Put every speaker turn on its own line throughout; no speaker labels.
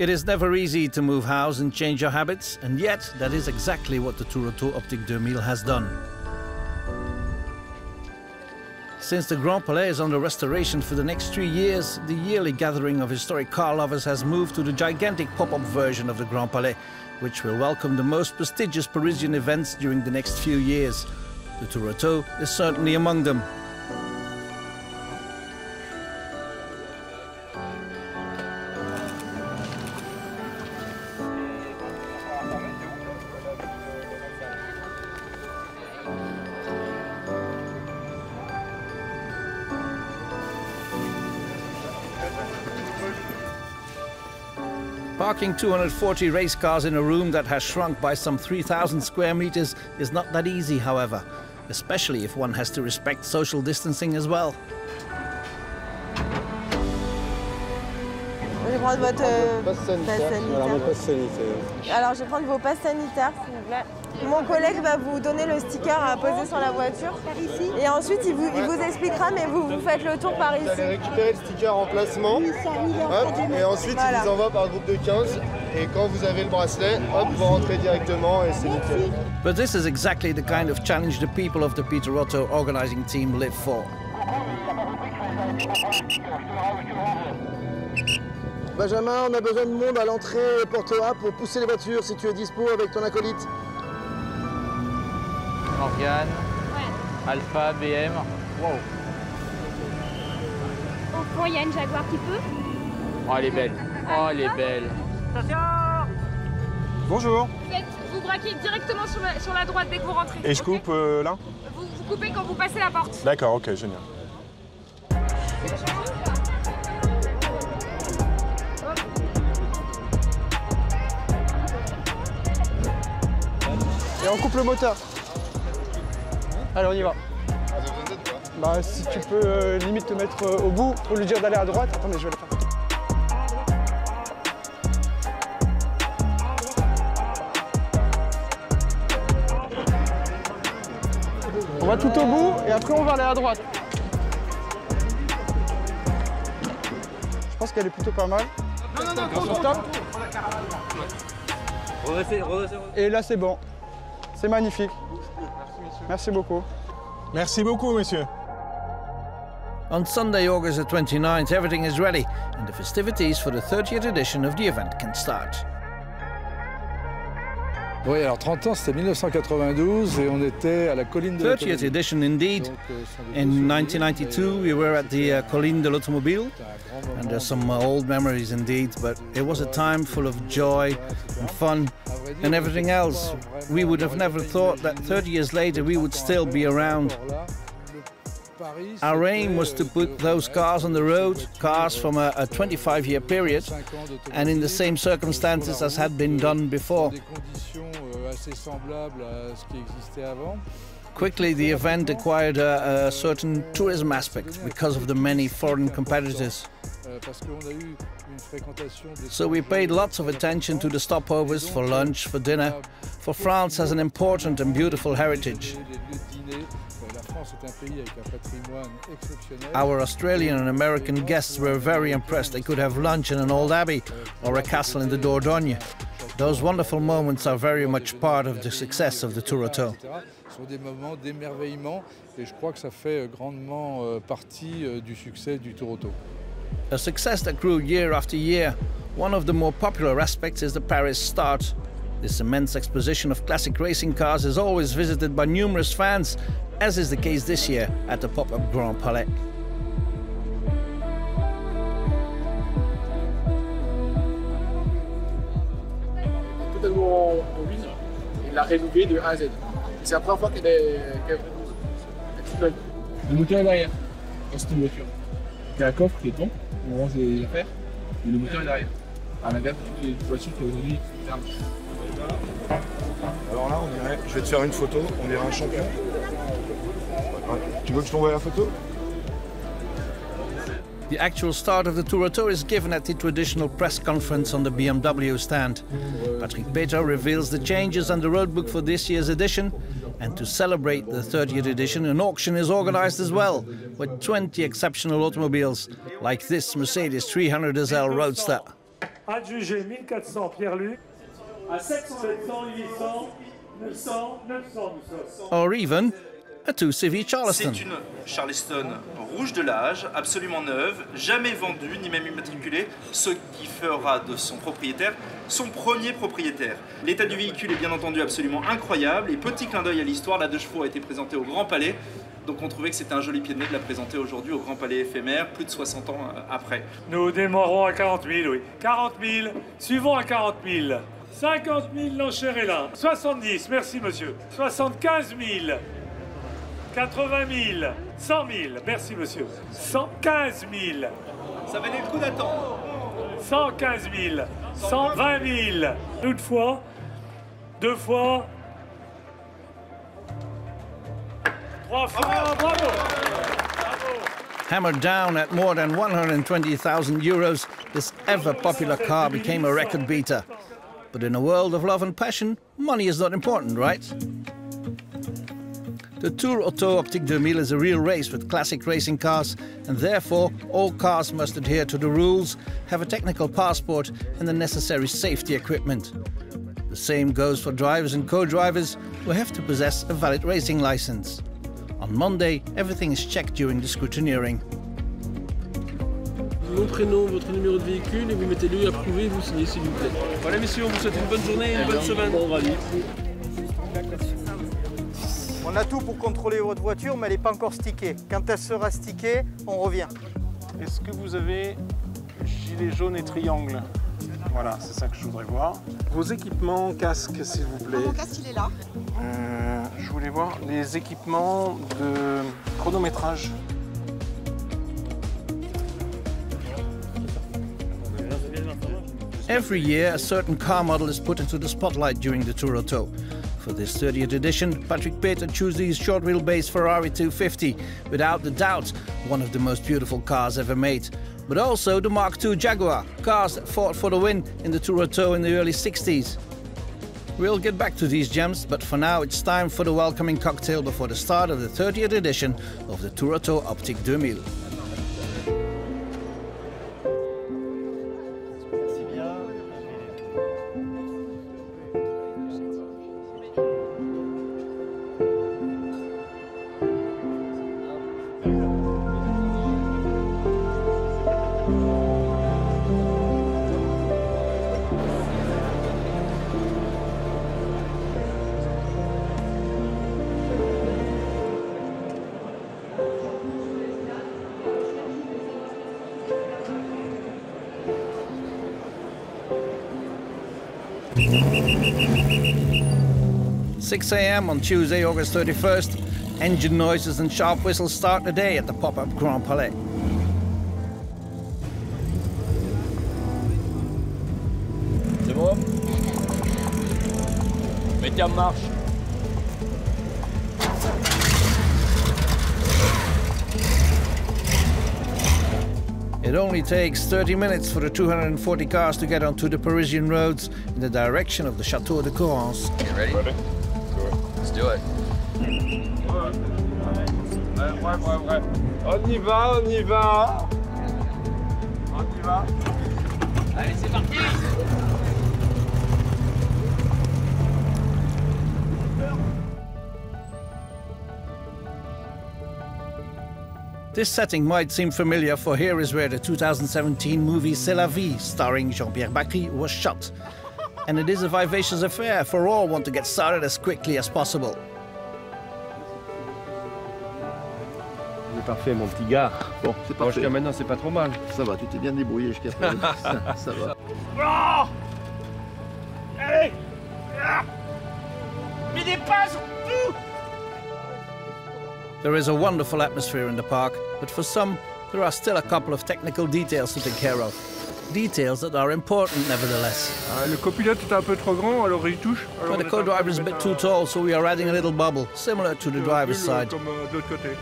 It is never easy to move house and change your habits, and yet that is exactly what the Tour Auto Optique 2000 has done. Since the Grand Palais is under restoration for the next 3 years, the yearly gathering of historic car lovers has moved to the gigantic pop-up version of the Grand Palais, which will welcome the most prestigious Parisian events during the next few years. The Tour Auto is certainly among them. Parking 240 race cars in a room that has shrunk by some 3,000 square meters is not that easy, however, especially if one has to respect social distancing as well.
Je vais prendre votre passe sanitaire. Alors, je vais prendre vos passes sanitaires, s'il vous plaît. Mon collègue va vous donner le sticker à poser sur la voiture. Par ici. Et ensuite, il vous expliquera, mais vous faites le tour par ici.
Vous allez récupérer le sticker en placement. Hop, et ensuite, il vous envoie par groupe de 15. Et quand vous avez le bracelet, hop, vous rentrez directement et c'est nickel.
But this is exactly the kind of challenge the people of the Peter Otto organizing team live for.
Benjamin, on a besoin de monde à l'entrée Porto A pour pousser les voitures si tu es dispo avec ton acolyte.
Morgane, ouais. Alpha, BM. Wow.
Au fond, il y a une Jaguar qui peut.
Oh, elle est belle. Oh, elle est belle.
Bonjour.
Vous braquez directement sur la droite dès que vous rentrez.
Et je coupe là?
Vous coupez quand vous passez la porte.
D'accord, ok, génial.
Et on coupe le moteur.
Allez, on y va.
Bah, si tu peux limite te mettre au bout pour lui dire d'aller à droite. Attendez, je vais le faire. On va tout au bout et après on va aller à droite. Je pense qu'elle est plutôt pas mal. Non, stop. Et là c'est bon. C'est magnifique. Merci beaucoup.
Merci beaucoup, monsieur.
On Sunday, August the 29th, everything is ready, and the festivities for the 30th edition of the event can start.
Oui, alors 30 ans, c'était 1992 et on était à la colline de l'Automobile.
30th edition indeed. In 1992 we were at the Colline de l'Automobile, and there's some old memories indeed, but it was a time full of joy and fun and everything else. We would have never thought that 30 years later we would still be around. Our aim was to put those cars on the road, cars from a 25-year period, and in the same circumstances as had been done before. Quickly, the event acquired a certain tourism aspect because of the many foreign competitors. So we paid lots of attention to the stopovers for lunch, for dinner, for France has an important and beautiful heritage. Our Australian and American guests were very impressed. They could have lunch in an old abbey or a castle in the Dordogne. Those wonderful moments are very much part of the success of the Tour Auto.
Ce sont des moments d'émerveillement et je crois que ça fait grandement partie du succès du Tour Auto.
A success that grew year after year. One of the more popular aspects is the Paris Start. This immense exposition of classic racing cars is always visited by numerous fans, as is the case this year at the pop-up Grand Palais.
Totalement en ruine, il l'a rénové de A à Z. C'est la première fois qu'elle est nouvelle. Le moteur est derrière, dans cette voiture. Il y a un coffre qui est tombe, on range les affaires, et le moteur est derrière. À la gamme, toutes les voitures qui aujourd'hui ferment.
Alors là, on dirait, je vais te faire une photo, on dirait un champion. Tu veux que je t'envoie la photo?
The actual start of the Tour Auto is given at the traditional press conference on the BMW stand. Patrick Peter reveals the changes and the roadbook for this year's edition. And to celebrate the 30th edition, an auction is organized as well, with 20 exceptional automobiles, like this Mercedes 300 SL Roadster.
Adjugé 1400, Pierre-Luc. À 700, 700, 800, 900, 900, nous sommes.
Or even a 2CV Charleston.
C'est une Charleston rouge de l'âge, absolument neuve, jamais vendue ni même immatriculée, ce qui fera de son propriétaire son premier propriétaire. L'état du véhicule est bien entendu absolument incroyable et petit clin d'œil à l'histoire, la 2 chevaux a été présentée au Grand Palais, donc on trouvait que c'était un joli pied de nez de la présenter aujourd'hui au Grand Palais éphémère, plus de 60 ans après.
Nous démarrons à 40 000, oui. 40 000, suivons à 40 000. 50 000, l'enchère est là. 70, merci monsieur. 75 000. 80 000, 100 000, merci monsieur. 115 000.
Ça valait le coup d'attendre.
115 000, 120 000. Une fois, 2 fois, 3 fois, bravo.
Hammered down at more than 120,000 euros, this ever-popular car became a record beater. But in a world of love and passion, money is not important, right? The Tour Auto Optique 2000 is a real race with classic racing cars, and therefore all cars must adhere to the rules, have a technical passport and the necessary safety equipment. The same goes for drivers and co-drivers who have to possess a valid racing license. On Monday, everything is checked during the scrutineering.
Mon prénom, votre numéro de véhicule et vous mettez le approuvé, vous signez s'il vous plaît. Voilà messieurs, on vous souhaite une bonne journée et une bonne semaine. Bon rallye.
On a tout pour contrôler votre voiture, mais elle n'est pas encore stickée. Quand elle sera stickée, on revient.
Est-ce que vous avez gilet jaune et triangle? Voilà, c'est ça que je voudrais voir. Vos équipements, casque, s'il vous plaît.
Mon casque, il est là.
Je voulais voir les équipements de chronométrage.
Every year, a certain car model is put into the spotlight during the Tour Auto. For this 30th edition, Patrick Peter chose his short wheelbase Ferrari 250, without a doubt one of the most beautiful cars ever made. But also the Mark II Jaguar, cars that fought for the win in the Tour Auto in the early 60s. We'll get back to these gems, but for now it's time for the welcoming cocktail before the start of the 30th edition of the Tour Auto Optique 2000. "6 a.m. on Tuesday, August 31st, engine noises and sharp whistles start the day at the pop-up Grand Palais.
C'est bon? Mettez en marche.
It only takes 30 minutes for the 240 cars to get onto the Parisian roads in the direction of the Château de Correns.
You ready? Ready. Let's do it.
Ouais. On y va, on y va. On y va.
Allez, c'est parti!
This setting might seem familiar, for here is where the 2017 movie C'est la vie, starring Jean-Pierre Bacri, was shot. And it is a vivacious affair, for all want to get started as quickly as possible.
C'est parfait mon petit gars. Bon, c'est parfait. Jusqu'à maintenant c'est pas trop mal.
Ça va, tu t'es bien débrouillé jusqu'à présent. Ça va.
Oh allez mais des pas surtout.
There is a wonderful atmosphere in the park, but for some, there are still a couple of technical details to take care of. Details that are important nevertheless.
Le copilote est un peu trop grand, alors il touche.
But the co-driver is a bit too tall, so we are adding a little bubble, similar to the driver's side.
Comme de l'autre côté.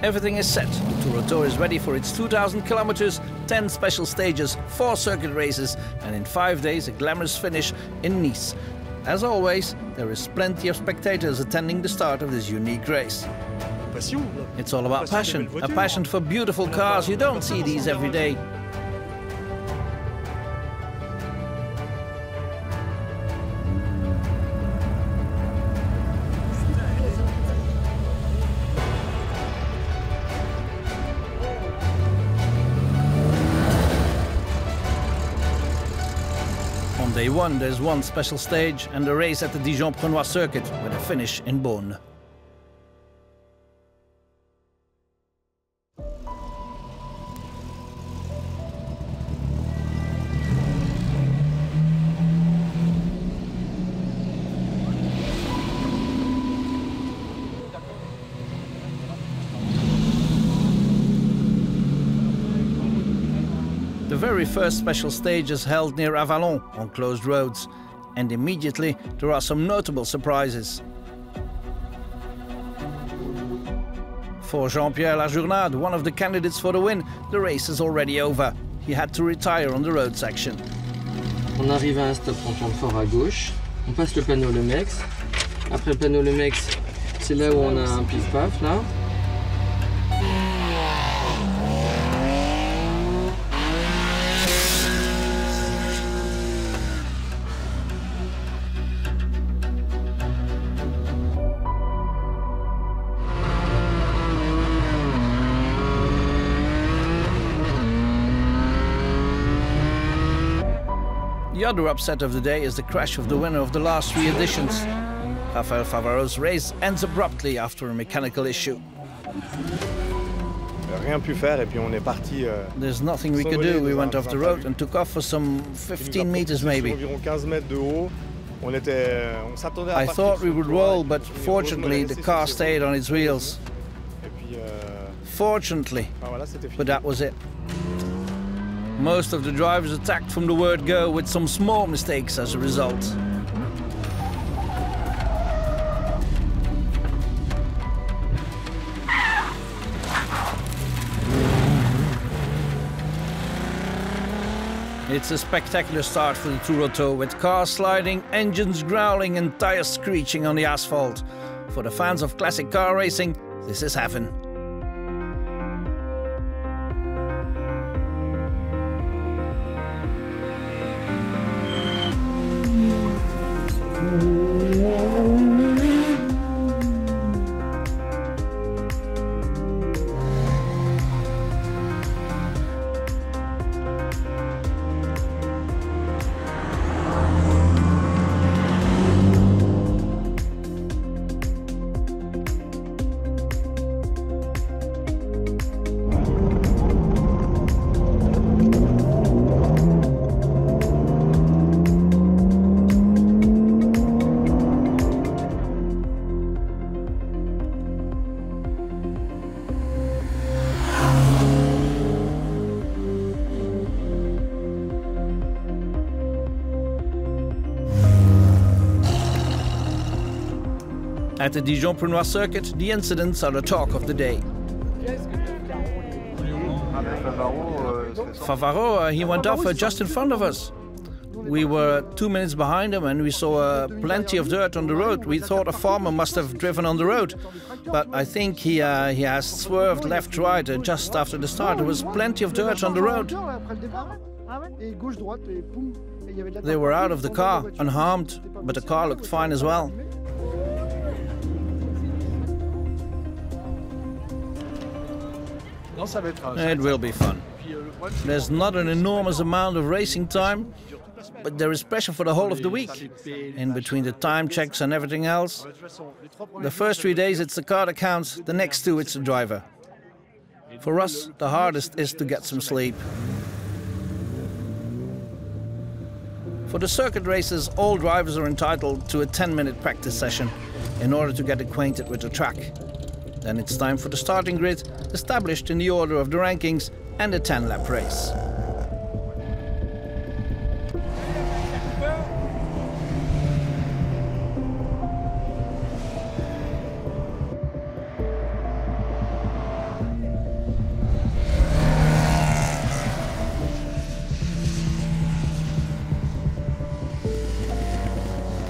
Everything is set. The Tour is ready for its 2,000 kilometers, 10 special stages, 4 circuit races, and in 5 days a glamorous finish in Nice. As always, there is plenty of spectators attending the start of this unique race. It's all about passion, a passion for beautiful cars. You don't see these every day. On day one, there's one special stage and a race at the Dijon-Prenois circuit with a finish in Beaune. The very first special stage is held near Avallon on closed roads, and immediately there are some notable surprises. For Jean-Pierre Lajournade, one of the candidates for the win, the race is already over. He had to retire on the road section.
On arrive à un stop en temps fort à gauche, on passe le panneau Lemex. Après le panneau Lemex, c'est là où on a un pif-paf là.
The other upset of the day is the crash of the winner of the last 3 editions. Raphaël Favaro's race ends abruptly after a mechanical issue. There's nothing we could do. We went off the road and took off for some 15 meters maybe. I thought we would roll, but fortunately the car stayed on its wheels. Fortunately, but that was it. Most of the drivers attacked from the word go, with some small mistakes as a result. It's a spectacular start for the Tour Auto, with cars sliding, engines growling and tires screeching on the asphalt. For the fans of classic car racing, this is heaven. At the Dijon-Prenois circuit, the incidents are the talk of the day. Favaro, he went off just in front of us. We were 2 minutes behind him and we saw plenty of dirt on the road. We thought a farmer must have driven on the road. But I think he has swerved left-right just after the start. There was plenty of dirt on the road. They were out of the car, unharmed, but the car looked fine as well. It will be fun. There's not an enormous amount of racing time, but there is pressure for the whole of the week. In between the time checks and everything else. The first 3 days it's the car that counts, the next 2 it's the driver. For us, the hardest is to get some sleep. For the circuit races, all drivers are entitled to a 10-minute practice session in order to get acquainted with the track. Then it's time for the starting grid, established in the order of the rankings, and a 10-lap race.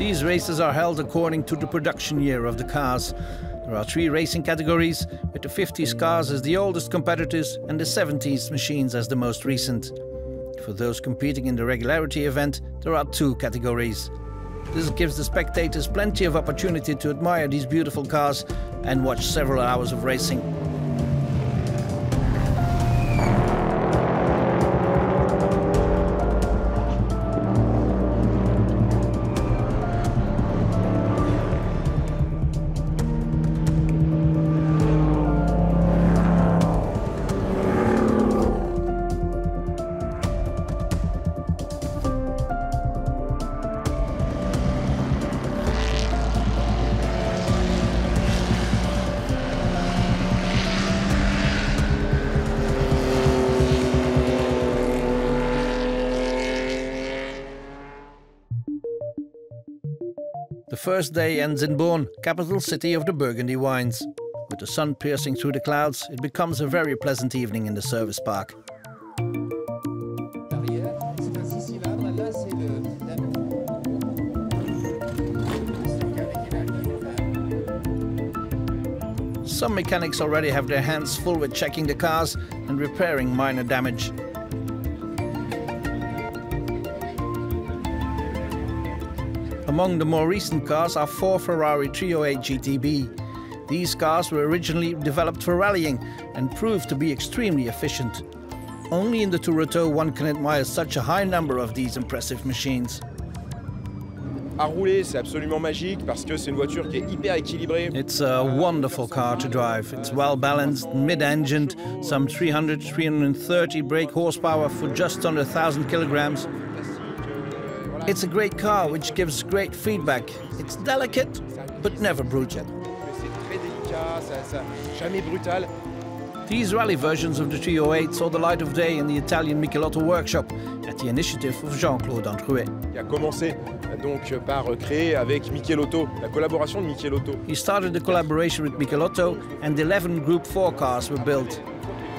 These races are held according to the production year of the cars. There are 3 racing categories, with the 50s cars as the oldest competitors and the 70s machines as the most recent. For those competing in the regularity event, there are 2 categories. This gives the spectators plenty of opportunity to admire these beautiful cars and watch several hours of racing. The first day ends in Beaune, capital city of the Burgundy wines. With the sun piercing through the clouds, it becomes a very pleasant evening in the service park. Some mechanics already have their hands full with checking the cars and repairing minor damage. Among the more recent cars are 4 Ferrari 308 GTB. These cars were originally developed for rallying and proved to be extremely efficient. Only in the Touroto one can admire such a high number of these impressive machines.
À rouler, c'est absolument magique parce que c'est une voiture qui est hyper équilibrée.
It's a wonderful car to drive. It's well balanced, mid-engined, some 330 brake horsepower for just under 1,000 kilograms. It's a great car which gives great feedback. It's delicate, but never brutal. These rally versions of the 308 saw the light of day in the Italian Michelotto workshop at the initiative of Jean-Claude Androuet.
Il a commencé donc par créer avec Michelotto, la collaboration de Michelotto.
He started the collaboration with Michelotto and 11 Group 4 cars were built.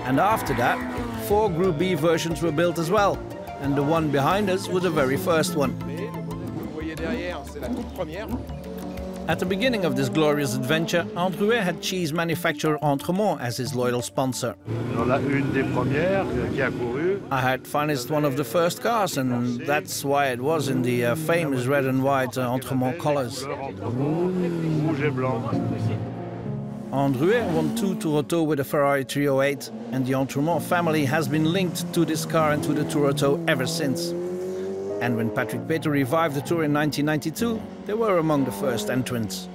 And after that, 4 Group B versions were built as well. And the one behind us was the very first one. At the beginning of this glorious adventure, Androuet had cheese manufacturer Entremont as his loyal sponsor. I had financed one of the first cars, and that's why it was in the famous red and white Entremont colors. Androuet won 2 Touroto with a Ferrari 308, and the Entremont family has been linked to this car and to the Touroto ever since. And when Patrick Peter revived the Tour in 1992, they were among the first entrants.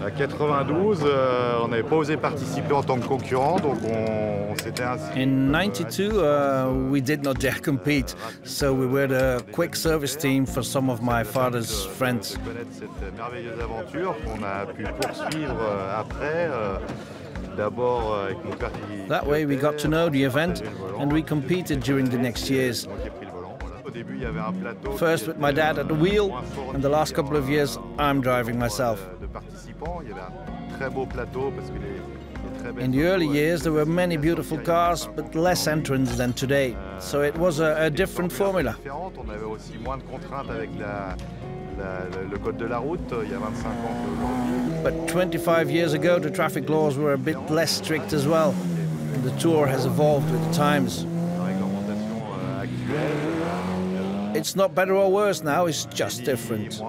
À 92, on n'avait pas osé participer en tant que concurrent, donc on s'était inscrit.
In 92, we did not dare compete, so we were the quick service team for some of my father's friends.
Cette merveilleuse aventure qu'on a pu poursuivre après.
That way we got to know the event and we competed during the next years. First with my dad at the wheel, and the last couple of years I'm driving myself. In the early years there were many beautiful cars, but less entrants than today, so it was a different formula. But 25 years ago the traffic laws were a bit less strict as well, and the Tour has evolved with the times. It's not better or worse now, it's just different.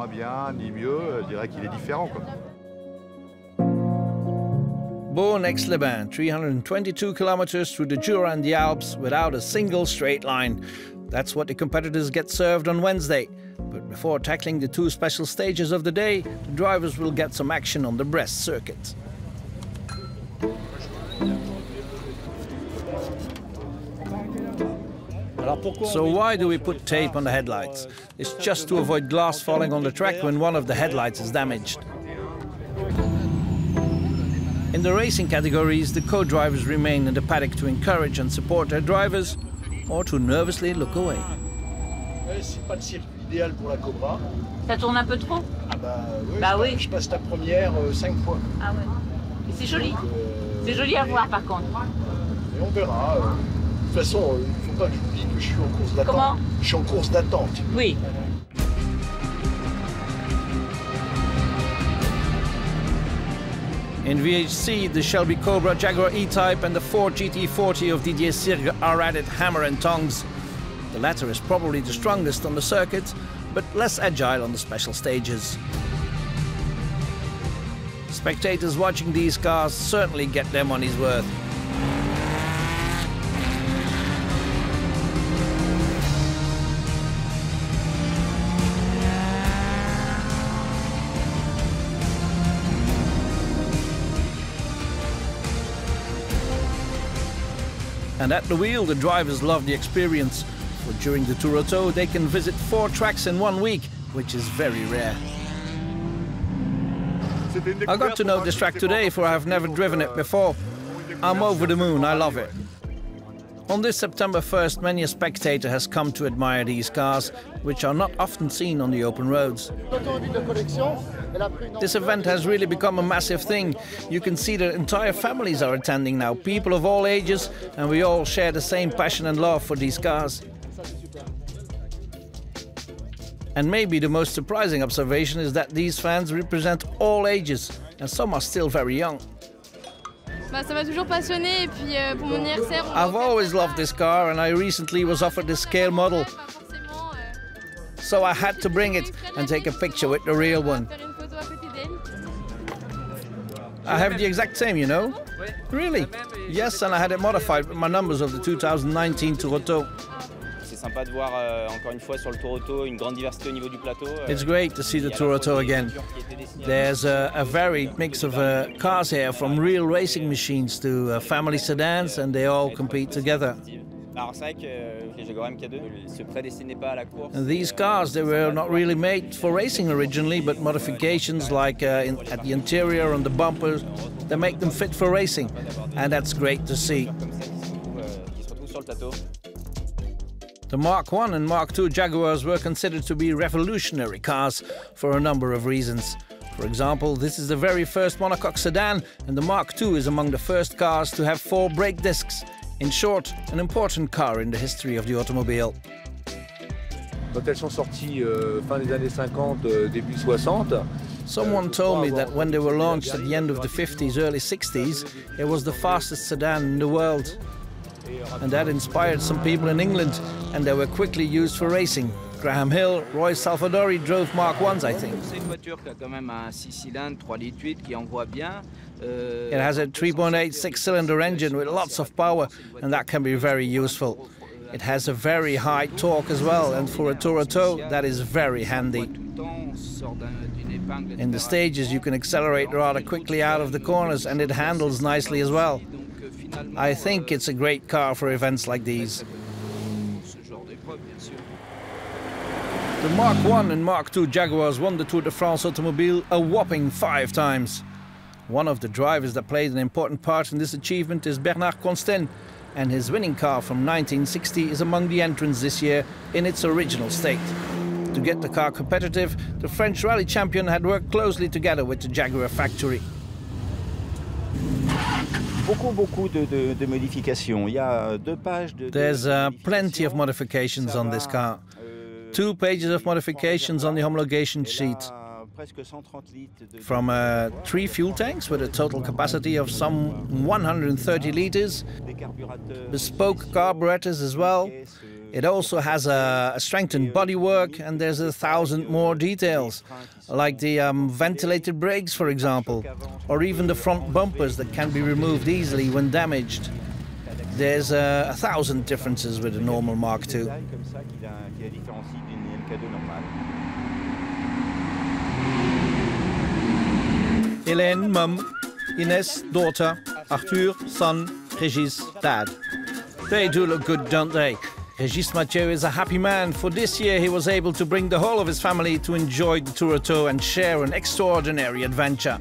Beaune-Aix-les-Bains, 322 kilometers through the Jura and the Alps without a single straight line. That's what the competitors get served on Wednesday. But before tackling the 2 special stages of the day, the drivers will get some action on the Brest circuit. So why do we put tape on the headlights? It's just to avoid glass falling on the track when one of the headlights is damaged. In the racing categories, the co-drivers remain in the paddock to encourage and support their drivers, or to nervously look away.
C'est pas le circuit idéal pour la Cobra.
Ça tourne un peu trop?
Ah oui,
bah oui.
Je passe la première 5 fois.
Ah ouais. Et c'est joli. C'est joli à voir par contre.
Et on verra. De toute façon, il ne faut pas que je vous dise que je suis en course d'attente.
Comment?
Je suis en course d'attente.
Oui.
In VHC, the Shelby Cobra, Jaguar E-Type and the Ford GT40 of Didier Sirgue are added hammer and tongs. The latter is probably the strongest on the circuit, but less agile on the special stages. Spectators watching these cars certainly get their money's worth. And at the wheel, the drivers love the experience. For during the Tour Auto, they can visit 4 tracks in 1 week, which is very rare. I got to know this track today, for I have never driven it before. I'm over the moon, I love it. On this September 1st, many a spectator has come to admire these cars, which are not often seen on the open roads. This event has really become a massive thing. You can see that entire families are attending now, people of all ages, and we all share the same passion and love for these cars. And maybe the most surprising observation is that these fans represent all ages, and some are still very young. I've always loved this car, and I recently was offered this scale model. So I had to bring it and take a picture with the real one. I have the exact same, you know? Really? Yes, and I had it modified with my numbers of the 2019 Tour Auto. It's great to see the Tour Auto again. There's a varied mix of cars here, from real racing machines to family sedans, and they all compete together. And these cars, they were not really made for racing originally, but modifications like at the interior and the bumpers, they make them fit for racing, and that's great to see. The Mark I and Mark II Jaguars were considered to be revolutionary cars for a number of reasons. For example, this is the very first monocoque sedan, and the Mark II is among the first cars to have 4 brake discs. In short, an important car in the history of the automobile.
Quand elles sont sorties fin des années 50, début 60.
Someone told me that when they were launched at the end of the 50s, early 60s, it was the fastest sedan in the world. And that inspired some people in England, and they were quickly used for racing. Graham Hill, Roy Salvadori drove Mark I's, I think. It has a 3.8 6-cylinder engine with lots of power, and that can be very useful. It has a very high torque as well, and for a Tour Auto, that is very handy. In the stages, you can accelerate rather quickly out of the corners, and it handles nicely as well. I think it's a great car for events like these. The Mark I and Mark II Jaguars won the Tour de France Automobile a whopping 5 times. One of the drivers that played an important part in this achievement is Bernard Constant, and his winning car from 1960 is among the entrants this year in its original state. To get the car competitive, the French rally champion had worked closely together with the Jaguar factory. There's plenty of modifications on this car. 2 pages of modifications on the homologation sheet. From 3 fuel tanks with a total capacity of some 130 liters, bespoke carburetors as well. It also has a strengthened bodywork, and there's 1,000 more details, like the ventilated brakes, for example, or even the front bumpers that can be removed easily when damaged. There's 1,000 differences with a normal Mark II. Hélène, mum. Ines, daughter. Arthur, son. Régis, dad. They do look good, don't they? Régis Mathieu is a happy man, for this year he was able to bring the whole of his family to enjoy the Tour Auto and share an extraordinary adventure.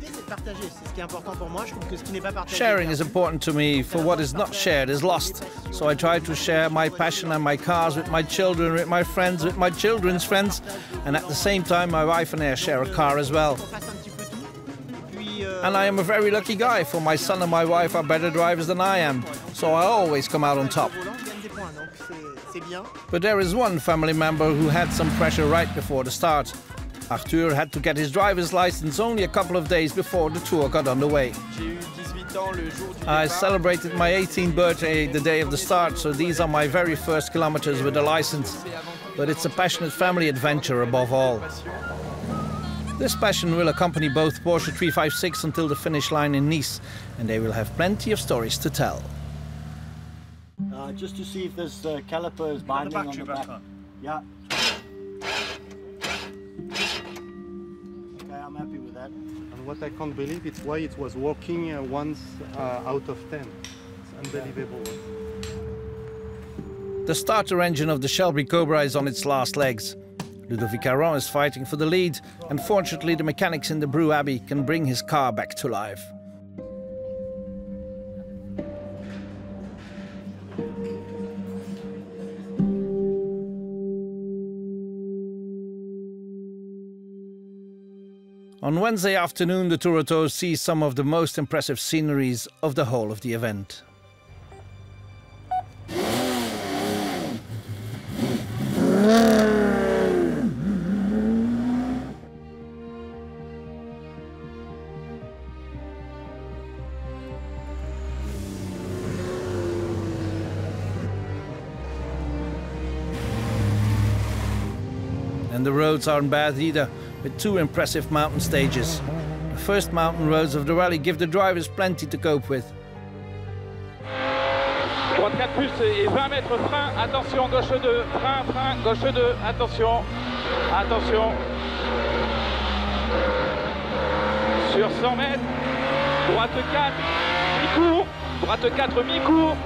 Sharing is important to me, for what is not shared is lost. So I try to share my passion and my cars with my children, with my friends, with my children's friends, and at the same time my wife and I share a car as well. And I am a very lucky guy, for my son and my wife are better drivers than I am, so I always come out on top. But there is one family member who had some pressure right before the start. Arthur had to get his driver's license only a couple of days before the tour got underway. I celebrated my 18th birthday the day of the start, so these are my very first kilometers with a license. But it's a passionate family adventure above all. This passion will accompany both Porsche 356 until the finish line in Nice, and they will have plenty of stories to tell.
Just to see if there's calipers binding on the back. Yeah. Okay, I'm happy with that.
And what I can't believe is why it was working once out of 10. It's unbelievable.
The starter engine of the Shelby Cobra is on its last legs. Ludovic Aron is fighting for the lead, and fortunately the mechanics in the Brew Abbey can bring his car back to life. On Wednesday afternoon, the Tour Auto sees some of the most impressive sceneries of the whole of the event. And the roads aren't bad either, with two impressive mountain stages. The first mountain roads of the rally give the drivers plenty to cope with.
Droite 4 plus et 20 mètres, frein, attention, gauche 2, frein, frein, gauche 2, attention, attention. Sur 100 mètres, droite 4, mi-cours, droite 4, mi-cours.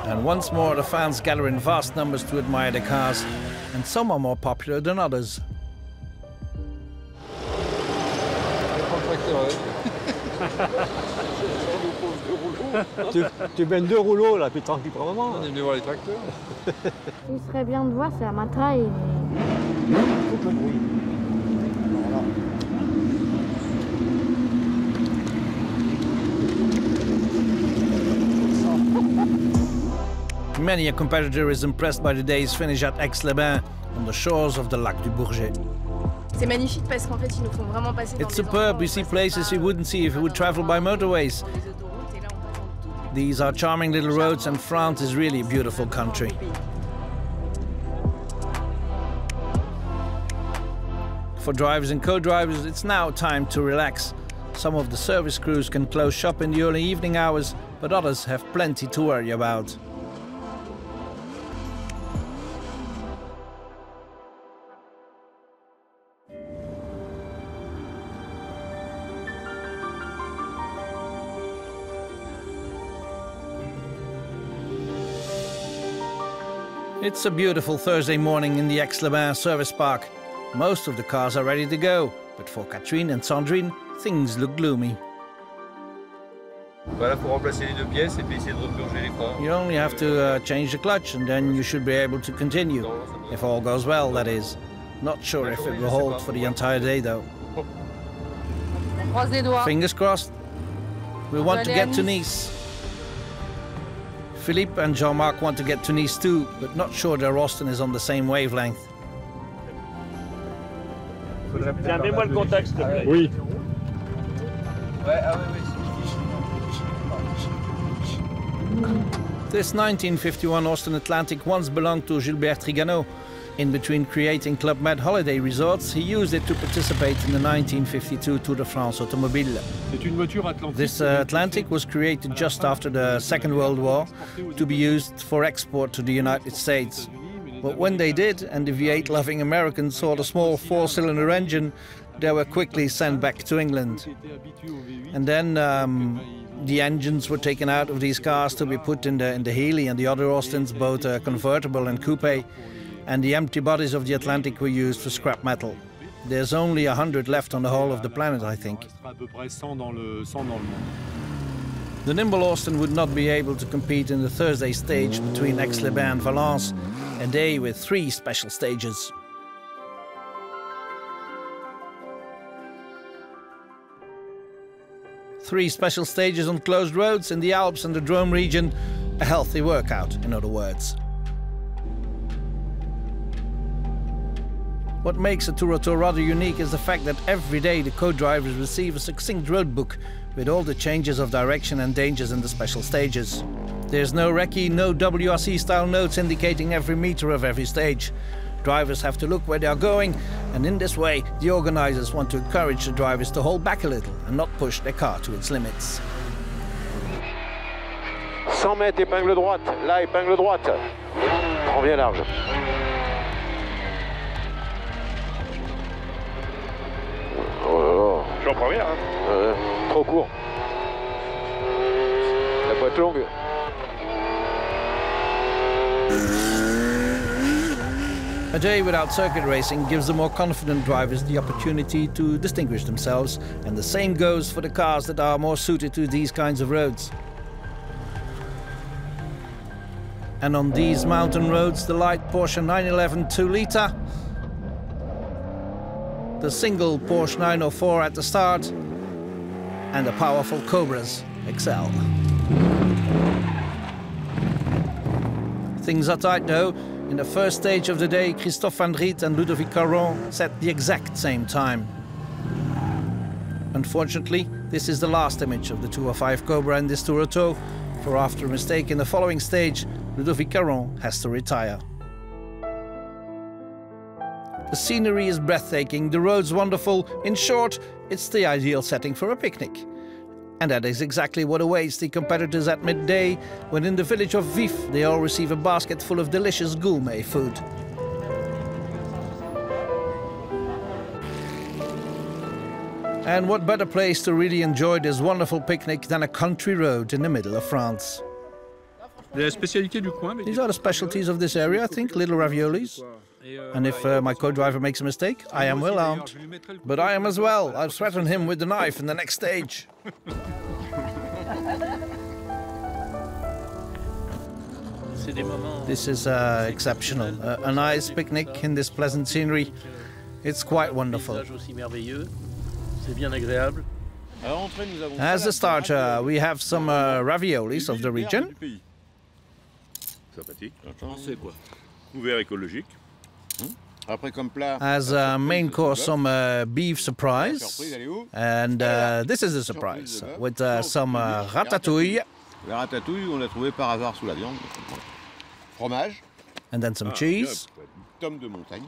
And once more, the fans gather in vast numbers to admire the cars, and some are more popular than others.
Tu mènes 2 rouleaux là, puis tranquille pour le moment.
On est venu voir les tracteurs.
Ce qui serait bien de voir, c'est la Matra et
tout le bruit. Voilà.
Many a competitor is impressed by the day's finish at Aix-les-Bains on the shores of the Lac du Bourget.
C'est magnifique parce qu'en fait, ils nous font vraiment passer dans
It's superb. We see places you wouldn't see if you would travel by motorways. These are charming little roads, and France is really a beautiful country. For drivers and co-drivers, it's now time to relax. Some of the service crews can close shop in the early evening hours, but others have plenty to worry about. It's a beautiful Thursday morning in the Aix-les-Bains service park. Most of the cars are ready to go, but for Catherine and Sandrine, things look gloomy.
Voilà, faut remplacer les 2 pièces et puis essayer de repurger les freins.
You only have to change the clutch and then you should be able to continue. If all goes well, that is. Not sure if it will hold for the entire day though. Fingers crossed. We want to get to Nice. Philippe and Jean-Marc want to get to Nice too, but not sure their Austin is on the same wavelength.
Tiens, mets-moi le contact, s'il te plaît.
Oui.
This 1951 Austin Atlantic once belonged to Gilbert Trigano. In between creating Club Med holiday resorts, he used it to participate in the 1952 Tour de France Automobile. This Atlantic was created just after the Second World War to be used for export to the United States. But when they did, and the V8-loving Americans saw the small 4-cylinder engine, they were quickly sent back to England. And then the engines were taken out of these cars to be put in the Healey and the other Austins, both convertible and coupe. And the empty bodies of the Atlantic were used for scrap metal. There's only 100 left on the whole of the planet, I think. The nimble Austin would not be able to compete in the Thursday stage between Aix-les-Bains and Valence, a day with 3 special stages. 3 special stages on closed roads in the Alps and the Drôme region. A healthy workout, in other words. What makes a Tour Auto rather unique is the fact that every day the co-drivers receive a succinct road book with all the changes of direction and dangers in the special stages. There's no recce, no WRC-style notes indicating every meter of every stage. Drivers have to look where they are going, and in this way the organizers want to encourage the drivers to hold back a little and not push their car to its limits.
100 mètres, épingle droite. Là, épingle droite. Prends bien large. Oh là là.
J'en prends bien, hein.
Trop court. La boîte longue.
A day without circuit racing gives the more confident drivers the opportunity to distinguish themselves, and the same goes for the cars that are more suited to these kinds of roads. And on these mountain roads, the light Porsche 911 2-litre, the single Porsche 904 at the start, and the powerful Cobras excel. Things are tight though. In the first stage of the day, Christophe Van Riet and Ludovic Caron set the exact same time. Unfortunately, this is the last image of the 205 Cobra in this Tour Auto, for after a mistake in the following stage, Ludovic Caron has to retire. The scenery is breathtaking, the road's wonderful. In short, it's the ideal setting for a picnic. And that is exactly what awaits the competitors at midday, when in the village of Vif they all receive a basket full of delicious gourmet food. And what better place to really enjoy this wonderful picnic than a country road in the middle of France? These are the specialties of this area, I think, little raviolis. And if my co-driver makes a mistake, I am well armed. But I am as well. I'll threaten him with the knife in the next stage. This is exceptional. A nice picnic in this pleasant scenery. It's quite wonderful. As a starter, we have some raviolis of the region. As a main course, some beef surprise. And this is a surprise, with some ratatouille.
La ratatouille, on l'a trouvé par hasard sous la viande. Fromage.
And then some cheese.
Tome de montagne.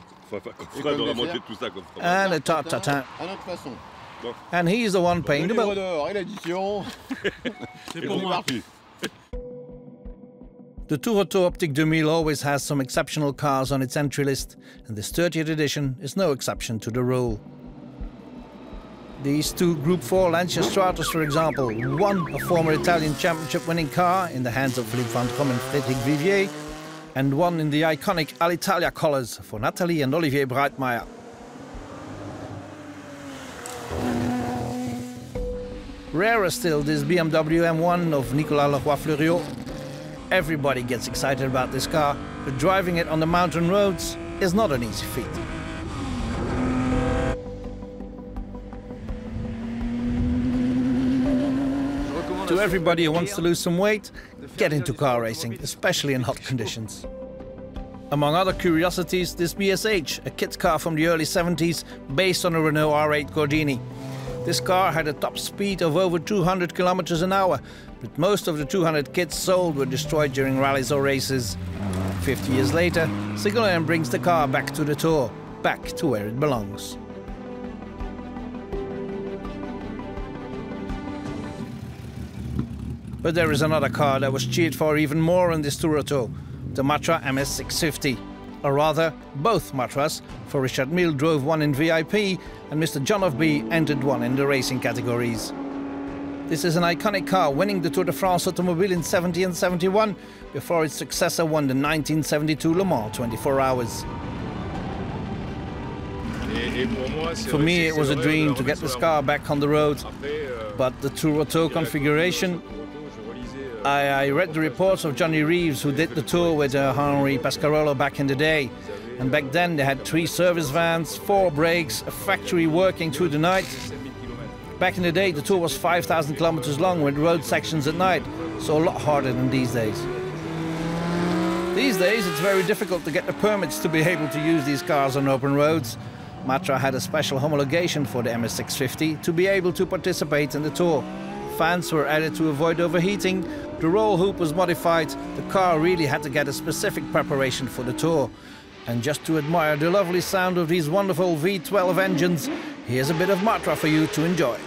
And a tarte tatin. And he's the one paying the bill. The Tour Auto Optique 2000 always has some exceptional cars on its entry list, and this 30th edition is no exception to the rule. These two Group 4 Lancia Stratos, for example, one a former Italian championship-winning car in the hands of Philippe Van Gogh and Frédéric Vivier, and one in the iconic Alitalia colours for Nathalie and Olivier Breitmeier. Rarer still, this BMW M1 of Nicolas Leroy-Fleuriot. Everybody gets excited about this car, but driving it on the mountain roads is not an easy feat. To everybody who wants to lose some weight, get into car racing, especially in hot conditions. Among other curiosities, this BSH, a kit car from the early 70s, based on a Renault R8 Gordini. This car had a top speed of over 200 kilometers an hour, but most of the 200 kits sold were destroyed during rallies or races. 50 years later, Ségolène brings the car back to the Tour, back to where it belongs. But there is another car that was cheered for even more in this Tour Auto, the Matra MS650. Or rather, both Matras, for Richard Mille drove one in VIP and Mr. John Ofby entered one in the racing categories. This is an iconic car, winning the Tour de France Automobile in 70 and 71, before its successor won the 1972 Le Mans 24 Hours. For me, it was a dream to get this car back on the road, but the Tour Auto configuration... I read the reports of Johnny Reeves, who did the tour with Henri Pascarolo back in the day. And back then they had 3 service vans, 4 brakes, a factory working through the night. Back in the day, the tour was 5,000 kilometers long with road sections at night, so a lot harder than these days. These days, it's very difficult to get the permits to be able to use these cars on open roads. Matra had a special homologation for the MS650 to be able to participate in the tour. Fans were added to avoid overheating, the roll hoop was modified, the car really had to get a specific preparation for the tour. And just to admire the lovely sound of these wonderful V12 engines, here's a bit of Matra for you to enjoy.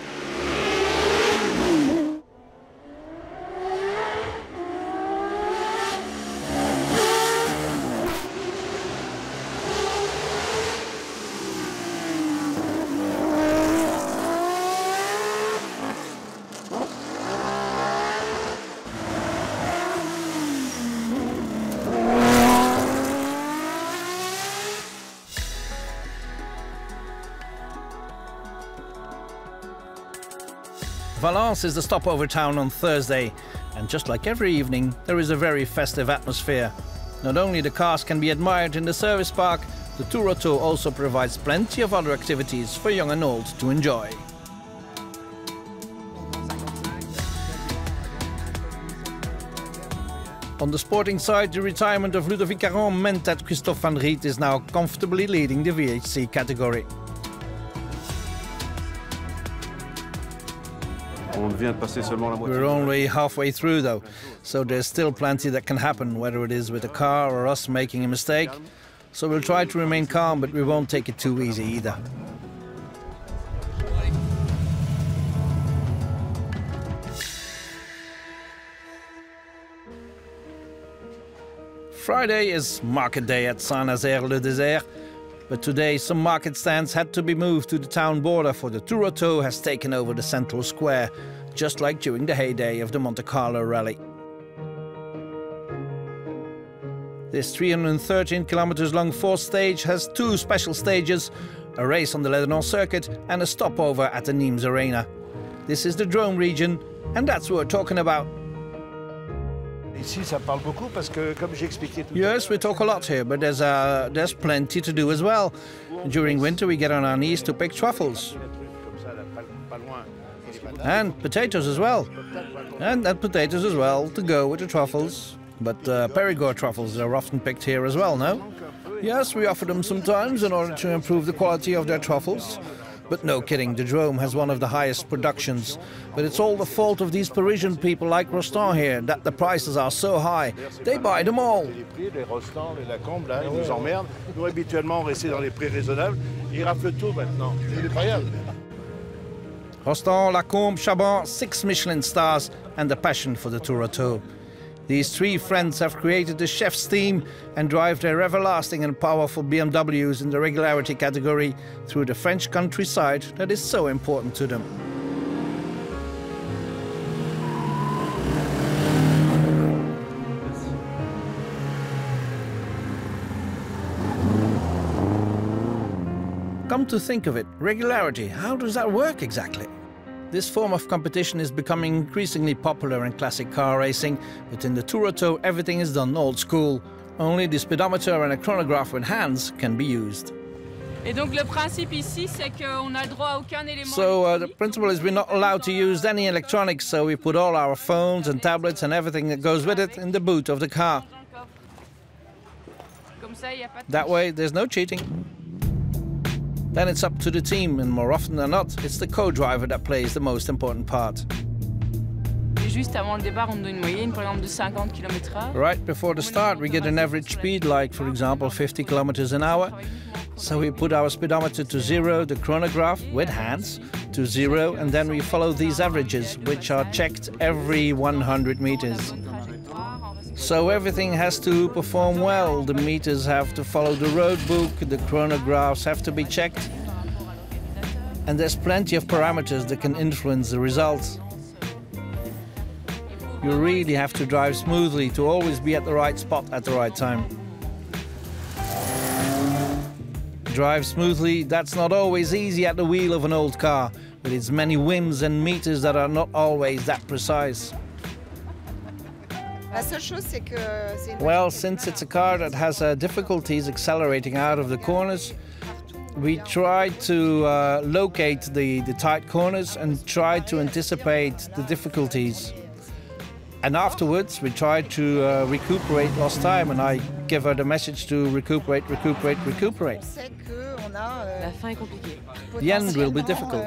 Valence is the stopover town on Thursday, and just like every evening, there is a very festive atmosphere. Not only the cars can be admired in the service park, the Tour Auto also provides plenty of other activities for young and old to enjoy. On the sporting side, the retirement of Ludovic Caron meant that Christophe Van Riet is now comfortably leading the VHC category. We're only halfway through though, so there's still plenty that can happen, whether it is with the car or us making a mistake. So we'll try to remain calm, but we won't take it too easy either. Friday is market day at Saint-Nazaire-le-Désert, but today some market stands had to be moved to the town border, for the Tour Auto has taken over the central square, just like during the heyday of the Monte Carlo rally. This 313 kilometers long fourth stage has two special stages, a race on the Lédanon circuit and a stopover at the Nîmes Arena. This is the Drôme region, and that's what we're talking about. Yes, we talk a lot here, but there's plenty to do as well. During winter we get on our knees to pick truffles. And potatoes as well. And potatoes as well to go with the truffles. But Périgord truffles are often picked here as well, no? Yes, we offer them sometimes in order to improve the quality of their truffles. But no kidding, the Drôme has one of the highest productions. But it's all the fault of these Parisian people like Rostand here, that the prices are so high. They buy them all. Rostand, Lacombe, Chaban, 6 Michelin stars and the passion for the Tour Auto. These three friends have created the chef's team and drive their everlasting and powerful BMWs in the regularity category through the French countryside that is so important to them. Come to think of it, regularity, how does that work exactly? This form of competition is becoming increasingly popular in classic car racing, but in the Tour Auto everything is done old school. Only the speedometer and a chronograph with hands can be used.
So
the principle is we're not allowed to use any electronics, so we put all our phones and tablets and everything that goes with it in the boot of the car. That way there's no cheating. Then it's up to the team, and more often than not, it's the co-driver that plays the most important part. Right before the start, we get an average speed, like for example 50 kilometers an hour. So we put our speedometer to 0, the chronograph with hands to 0, and then we follow these averages, which are checked every 100 meters. So everything has to perform well. The meters have to follow the road book, the chronographs have to be checked. And there's plenty of parameters that can influence the results. You really have to drive smoothly to always be at the right spot at the right time. Drive smoothly, that's not always easy at the wheel of an old car, with its many whims and meters that are not always that precise. Well, since it's a car that has difficulties accelerating out of the corners, We tried to locate the tight corners and tried to anticipate the difficulties. And afterwards, we tried to recuperate lost time, and I give her the message to recuperate, recuperate, recuperate.
La fin est compliquée.
The end will be difficult.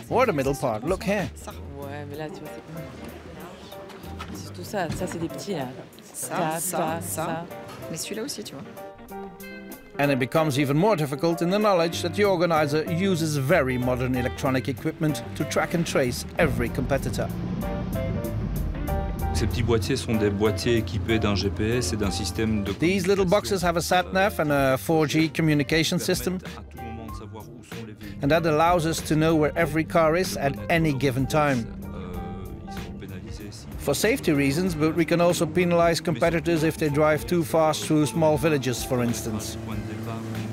Or the middle part, look here.
Ouais, mais là, tu vois, c'est tout ça. Ça, c'est des petits, là. Ça.
Mais celui-là aussi, tu vois.
And it becomes even more difficult in the knowledge that the organizer uses very modern electronic equipment to track and trace every competitor.
Ces petits boîtiers sont des boîtiers équipés d'un GPS et d'un système de...
These little boxes have a sat-nav and a 4G communication system. And that allows us to know where every car is at any given time. For safety reasons, but we can also penalize competitors if they drive too fast through small villages, for instance.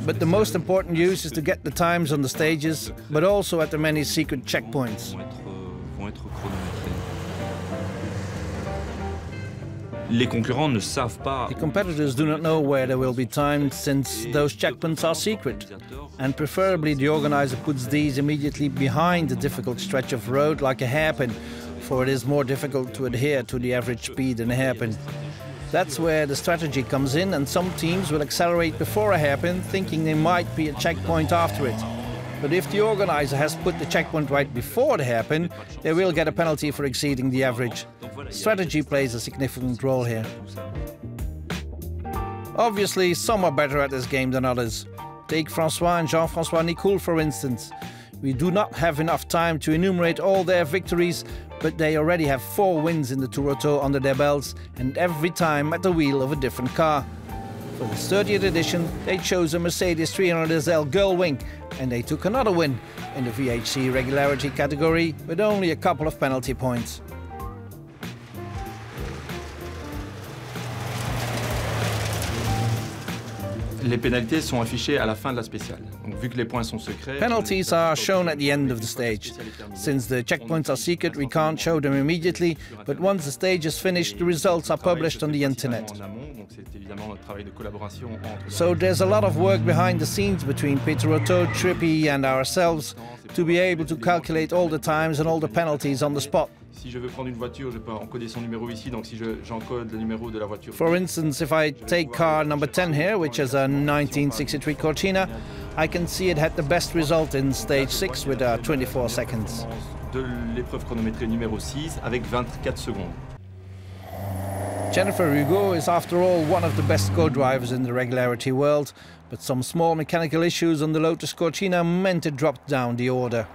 But the most important use is to get the times on the stages, but also at the many secret checkpoints.
Les concurrents ne savent pas.
The competitors do not know where there will be timed, since those checkpoints are secret. And preferably the organizer puts these immediately behind a difficult stretch of road like a hairpin, for it is more difficult to adhere to the average speed in a hairpin. That's where the strategy comes in, and some teams will accelerate before a hairpin, thinking there might be a checkpoint after it. But if the organizer has put the checkpoint right before the hairpin, they will get a penalty for exceeding the average. Strategy plays a significant role here. Obviously, some are better at this game than others. Take François and Jean-François Nicoul, for instance. We do not have enough time to enumerate all their victories, but they already have 4 wins in the Tour Auto under their belts, and every time at the wheel of a different car. For the 30th edition, they chose a Mercedes 300 SL Gullwing, and they took another win in the VHC regularity category with only a couple of penalty points.
Les pénalités sont affichées à la fin de la spéciale. Donc, vu que les points sont secrets,
penalties are shown at the end of the stage. Since the checkpoints are secret, we can't show them immediately, but once the stage is finished, the results are published on the internet. So there's a lot of work behind the scenes between Peter Otto, Trippi and ourselves to be able to calculate all the times and all the penalties on the spot.
Si je veux prendre une voiture, je peux encoder son numéro ici, donc si j'encode le numéro de la voiture.
For instance, if I take car number 10 here, which is a 1963 Cortina, I can see it had the best result in stage 6 with 24 seconds.
De l'épreuve chronométrée numéro 6 avec 24 secondes.
Jennifer Hugo is after all one of the best co-drivers in the regularity world, but some small mechanical issues on the Lotus Cortina meant it dropped down the order.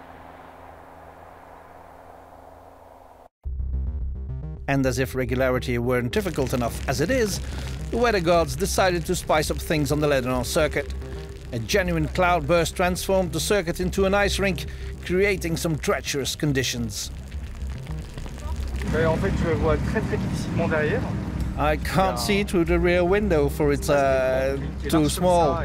And as if regularity weren't difficult enough as it is, the weather gods decided to spice up things on the Lebanon circuit. A genuine cloudburst transformed the circuit into an ice rink, creating some treacherous conditions.
En fait, je vois très difficilement derrière.
I can't see through the rear window, for it's too small.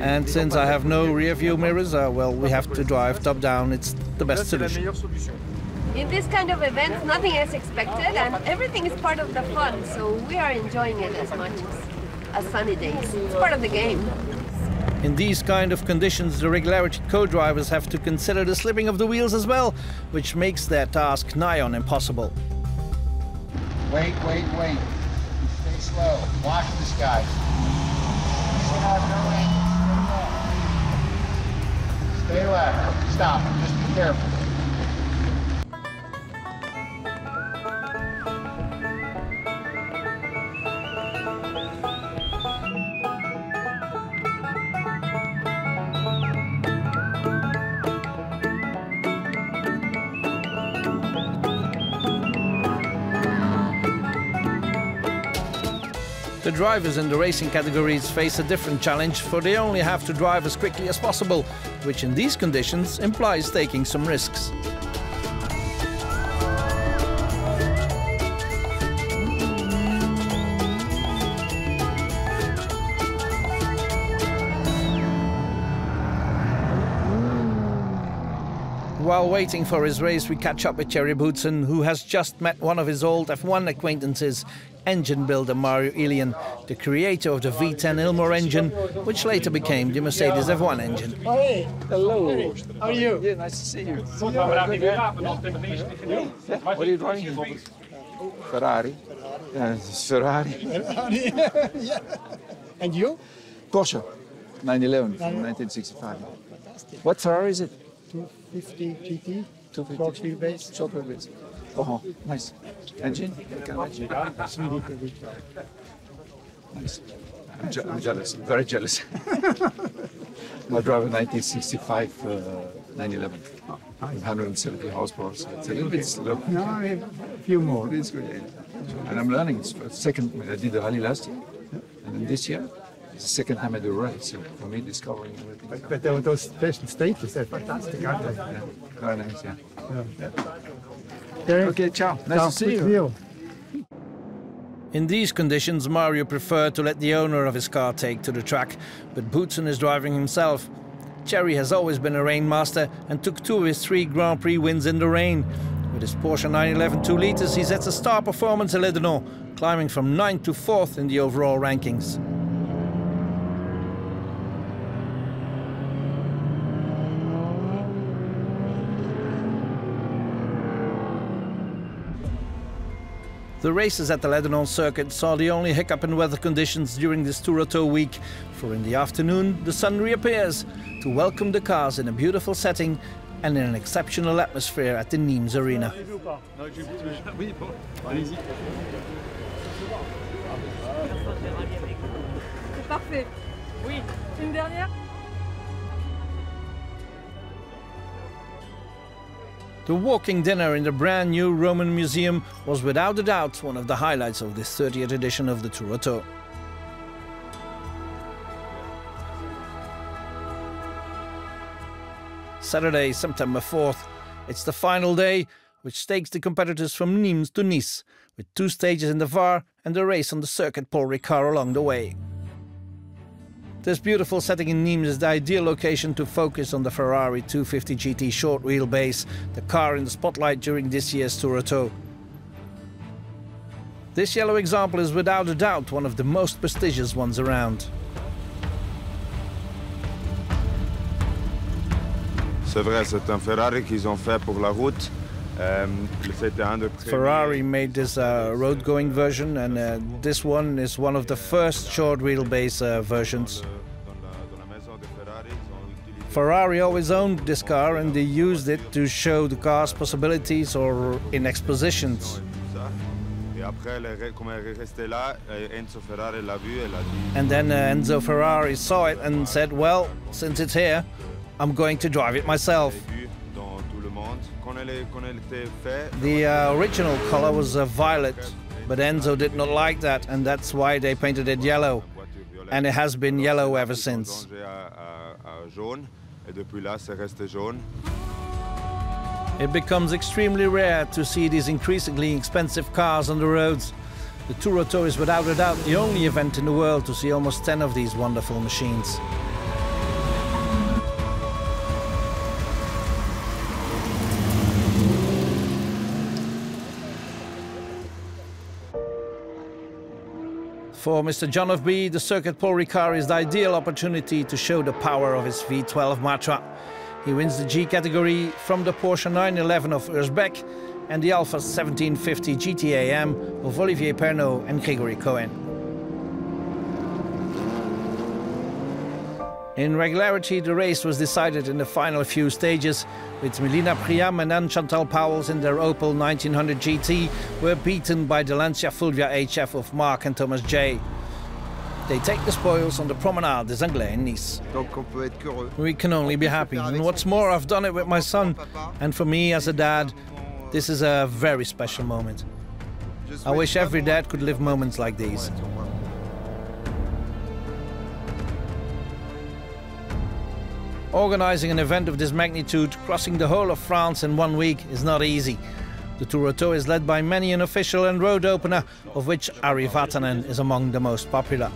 And since I have no rear view mirrors, well, we have to drive top down. It's the best solution.
In this kind of event, nothing is expected and everything is part of the fun, so we are enjoying it as much as sunny days. It's part of the game.
In these kind of conditions, the regularity co-drivers have to consider the slipping of the wheels as well, which makes their task nigh on impossible.
Wait. Stay slow. Watch this guy. Stay left. Stop. Just be careful.
The drivers in the racing categories face a different challenge, for they only have to drive as quickly as possible, which in these conditions implies taking some risks. While waiting for his race, we catch up with Thierry Boutsen, who has just met one of his old F1 acquaintances, engine builder Mario Ilian, the creator of the V10 Ilmor engine, which later became the Mercedes F1 engine.
Hey, hello. How are you? Yeah, nice to see you. What are you driving? Ferrari. Yeah, it's Ferrari. Yeah. And you? Porsche 911 from 1965. What Ferrari is it? 250 GT. 250 short wheelbase. Short wheelbase. Oh, nice. Engine? Nice. I'm jealous. I'm very jealous. I drive a 1965 911. 170 horsepower. So it's a little bit slow. No, a few more. It's good. Yeah. And I'm learning. It's second. I did the rally last year, and then this year. It's the second time I do a rally, so for me discovering everything. But those special stages, they're fantastic, aren't they? Yeah, very nice, yeah. Okay, ciao. Nice to see you.
In these conditions, Mario preferred to let the owner of his car take to the track, but Boutsen is driving himself. Thierry has always been a rain master and took 2 of his 3 Grand Prix wins in the rain. With his Porsche 911 2 litres, he sets a star performance at Le Denon, climbing from 9th to 4th in the overall rankings. The races at the Le Denon circuit saw the only hiccup in weather conditions during this Tour Auto week, for in the afternoon the sun reappears to welcome the cars in a beautiful setting and in an exceptional atmosphere at the Nîmes Arena.
Parfait. Oui. Une dernière.
The walking dinner in the brand new Roman Museum was without a doubt one of the highlights of this 30th edition of the Tour Auto. Saturday, September 4th. It's the final day, which takes the competitors from Nîmes to Nice, with 2 stages in the Var and a race on the circuit Paul Ricard along the way. This beautiful setting in Nîmes is the ideal location to focus on the Ferrari 250 GT short wheelbase, the car in the spotlight during this year's Tour Auto. This yellow example is without a doubt one of the most prestigious ones around.
C'est vrai, c'est un Ferrari qu'ils ont fait pour la route.
Ferrari made this road-going version, and this one is one of the first short wheelbase versions. Ferrari always owned this car, and they used it to show the car's possibilities or in expositions. And then Enzo Ferrari saw it and said, well, since it's here, I'm going to drive it myself. The original color was violet, but Enzo did not like that, and that's why they painted it yellow. And it has been yellow ever since. It becomes extremely rare to see these increasingly expensive cars on the roads. The Tour Auto is without a doubt the only event in the world to see almost 10 of these wonderful machines. For Mr. John of B, the circuit Paul Ricard is the ideal opportunity to show the power of his V12 Matra. He wins the G category from the Porsche 911 of Urs Beck and the Alfa 1750 GT-AM of Olivier Pernot and Gregory Cohen. In regularity, the race was decided in the final few stages, with Melina Priam and Anne-Chantal Powles in their Opel 1900 GT were beaten by the Lancia Fulvia HF of Mark and Thomas J. They take the spoils on the Promenade des Anglais in Nice. We can only be happy, and what's more, I've done it with my son, and for me as a dad, this is a very special moment. I wish every dad could live moments like these. Organizing an event of this magnitude, crossing the whole of France in 1 week, is not easy. The Tour Auto is led by many an official and road opener, of which Ari Vatanen is among the most popular.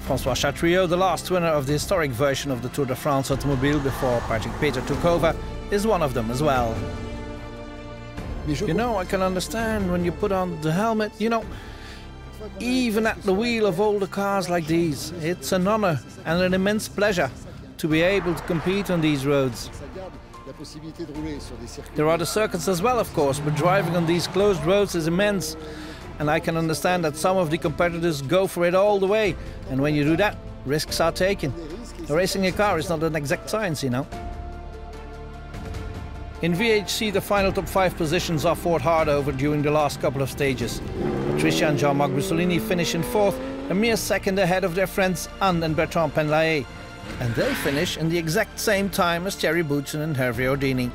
François Chatriot, the last winner of the historic version of the Tour de France Automobile before Patrick Peter took over, is one of them as well. You know, I can understand when you put on the helmet, you know, even at the wheel of older cars like these, it's an honor and an immense pleasure to be able to compete on these roads. There are the circuits as well, of course, but driving on these closed roads is immense. And I can understand that some of the competitors go for it all the way. And when you do that, risks are taken. Racing a car is not an exact science, you know. In VHC, the final top 5 positions are fought hard over during the last couple of stages. Patricia and Jean-Marc Bussolini finish in 4th, a mere second ahead of their friends Anne and Bertrand Penlaé. And they finish in the exact same time as Thierry Boutsen and Hervé Ordini.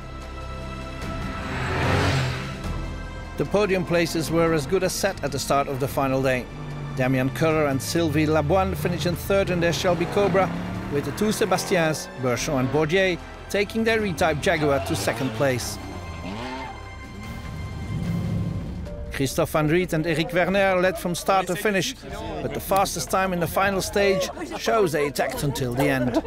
The podium places were as good as set at the start of the final day. Damien Curler and Sylvie Laboine finish in 3rd in their Shelby Cobra, with the two Sebastians, Berchon and Bourdier, taking their re-type Jaguar to 2nd place. Christophe Van Riet and Eric Werner led from start to finish, but the fastest time in the final stage shows they attacked until the end.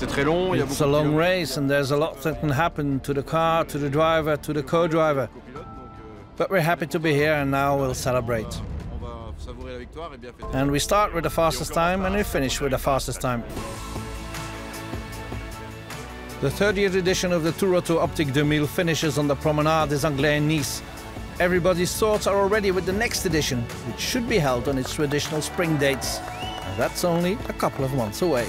It's a long race and there's a lot that can happen to the car, to the driver, to the co-driver. But we're happy to be here and now we'll celebrate. And we start with the fastest time and we finish with the fastest time. The 30th edition of the Tour Auto Optique 2000 finishes on the Promenade des Anglais in Nice. Everybody's thoughts are already with the next edition, which should be held on its traditional spring dates. And that's only a couple of months away.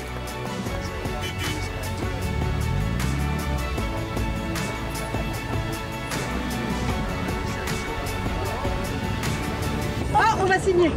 Ah, on va signer.